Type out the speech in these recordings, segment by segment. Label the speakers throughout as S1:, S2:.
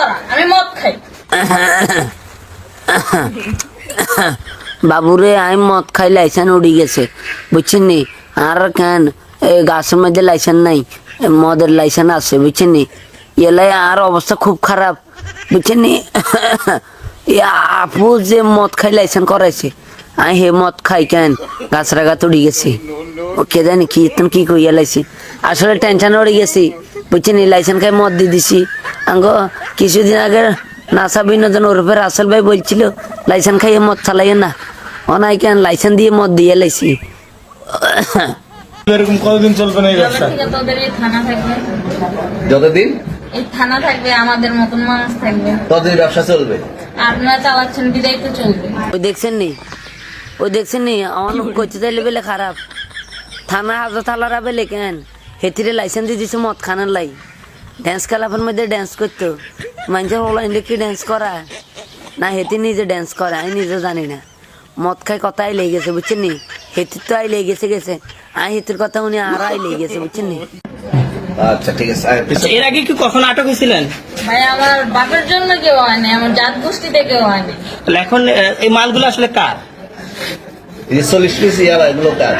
S1: করা, আমি মদ খাই।
S2: বাবুরে আমি মদ খাই লাইসেন্স উড়ি গেছে বুঝছেন নি। আর কেন গাছের মধ্যে লাইসেন্স নাই, মদের লাইসেন্স আছে বুঝছেন নি। এলাই আর অবস্থা খুব খারাপ বুঝছেন নি। আপু যে মদ খাই লাইসেন্স করাইছে, আমি হে মদ খাই কেন গাছরা গাছ উড়ি গেছি। ও কে জানি কি কি কইয়া লাইছি, আসলে টেনশন উড়ে গেছি বুঝছেন নি। লাইসেন্স খাই মদ দিয়ে দিছি। আঙ্গ কিছুদিন আগে নাসা বিনোদন ওরফে রাসেল ভাই বলছিল লাইসেন্স খাইয়ে মদ চালাইয়ে না, অনাই কেন লাইসেন্স দিয়ে মদ দিয়ে লাইছি।
S3: এরকম কতদিন চলবে না এই ব্যবসা?
S1: তোদের এই থানা থাকবে,
S4: যতদিন
S1: এই থানা থাকবে, আমাদের মতন মানুষ থাকবে,
S4: ততদিন ব্যবসা চলবে।
S1: আপনারা চালাচ্ছেন বিদায় তো চলবে।
S2: ওই দেখছেন নি, ওই দেখছেন নি আমার করতে চাইলে বেলে খারাপ। থানা হাজার থালারা বেলে কেন হেতিরে লাইসেন্স দিয়ে দিছে মদ খানার লাই। ড্যান্স ক্লাবের মধ্যে ড্যান্স করতো, মানুষের অনলাইনে কি ড্যান্স করা না, হেতি নিজে ড্যান্স করে আমি নিজে জানি না। মদ খাই কথা আই লেগে গেছে বুঝছেন নি, হেতির তো আই লেগে গেছে আমি হেতির কথা উনি আর আই লেগে গেছে বুঝছেন নি।
S4: আচ্ছা ঠিক আছে।
S5: এর আগে কি কখনো আটক হয়েছিলেন?
S1: ভাই আমার বাপের জন্য কেউ হয়নি, আমার জাত গোষ্ঠীতে কেউ হয়নি।
S5: তাহলে এখন এই মালগুলো আসলে কার?
S4: এই যে 40 পিস ইয়াবা এগুলো কার?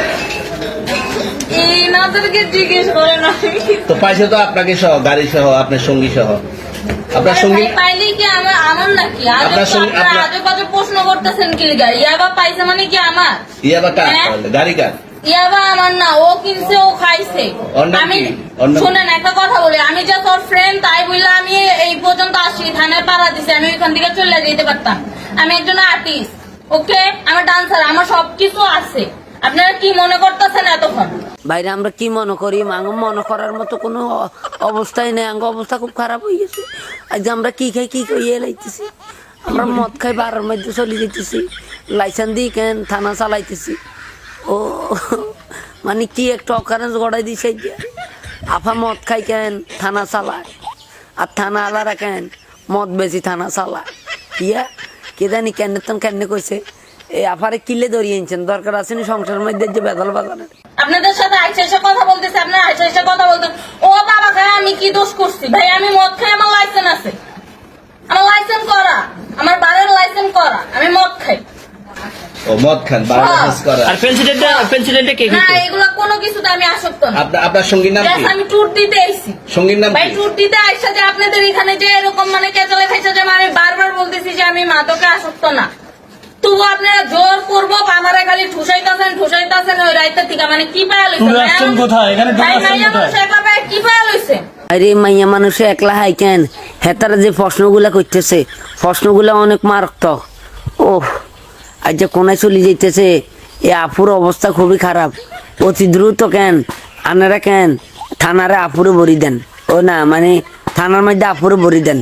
S1: এই নাদেরকে জিজ্ঞেস করেন।
S4: তো পাইছে তো আপনাকে সহ, গাড়ি সহ, আপনার সঙ্গী সহ। আপনার সঙ্গী
S1: পাইলে কি আমার নাকি?
S4: আপনার সঙ্গী
S1: আজে বাজে প্রশ্ন করতেছেন কি লিগা? ইয়াবা পাইছে মানে কি আমার?
S4: ইয়াবা কার?
S1: হ্যাঁ?
S4: তাহলে গাড়ি কার?
S1: ইয়াবা আমার না, ও কিনছে, ও খাইছে।
S4: ওর নাম
S1: আমি
S4: কি? ওর নাম-
S1: শুনেন একটা কথা বলি, আমি যে তোর ফ্রেন্ড তাই বললে আমি এই পর্যন্ত আসি, থানায় পাড়া দিছি, আমি ওইখান থেকে চলে যেতে পারতাম। আমি একজন আর্টিস্ট, ওকে, আমার ডান্সার, আমার সবকিছু আছে। আপনারা কি মনে করতেছেন এতক্ষণ?
S2: বাইরে আমরা কি মনে করি, আঙ্গ মনে করার মতো কোনো অবস্থাই নেই। আঙ্গ অবস্থা খুব খারাপ হয়ে গেছে। আজ আমরা কি খাই কি খাইয়ে লাইতেছি, আমরা মদ খাই বারের মধ্যে চলে যেতেছি, লাইসেন্স দিয়ে কেন থানা চালাইতেছি। ও মানে কি একটা অকারেন্স গড়াই দিছে। আফা মদ খাই কেন থানা চালায়, আর থানা আলারা কেন মদ বেশি থানা চালায়। ইয়া কে জানি কেন কইছে এই আফারে কিলে ধরিয়ে আনছেন, দরকার আছে নি সংসারের মধ্যে যে বেদল বাজানের।
S1: আপনাদের সাথে আইসা কথা বলতেছে, আপনারা আইসা কথা বলতেন। ও বাবা খায়, আমি কি দোষ করছি? ভাই আমি মদ খাই, আমার লাইসেন্স আছে, আমার লাইসেন্স করা, আমার বাড়ির লাইসেন্স করা, আমি মদ খাই।
S4: ও মদ খান, বাংলাদেশ করা।
S5: আর প্রেসিডেন্টে কে
S1: না,
S5: কি?
S1: এগুলা কোনো কিছুতে আমি আসক্ত না।
S4: আপনার সঙ্গীর নাম কি?
S1: আমি ট্যুর দিতে আইছি।
S4: সঙ্গীর নাম
S1: ভাই
S4: কি?
S1: ট্যুর দিতে আইসা যে আপনাদের এখানে যে এরকম মানে কেচালে খাইছে, যে আমি বারবার বলতেছি যে আমি মাদকে আসক্ত না, তবু আপনারা জোর করবো আমারে খালি ঠুসাইতাছেন ওই রাইতে থেকে। মানে কি পায়া লইছে?
S3: ট্যুর আসছেন কোথায়? এখানে ট্যুর
S1: ভাই
S3: আসছেন
S1: মাইয়া
S3: কোথায়?
S1: মানুষ একা পায়, কি পায়া লইছে?
S2: আরে মাইয়া মানুষে একলা হাই কেন, হেতারা যে প্রশ্নগুলা করতেছে প্রশ্নগুলা অনেক মারাত্মক। ও আজ যে কোনায় চলে যেতেছে, এ আপুর অবস্থা খুবই খারাপ। অতি দ্রুত কেন আনারা কেন থানারে আপুরে ভরি দেন, ও না মানে থানার মধ্যে আপুরে ভরি দেন।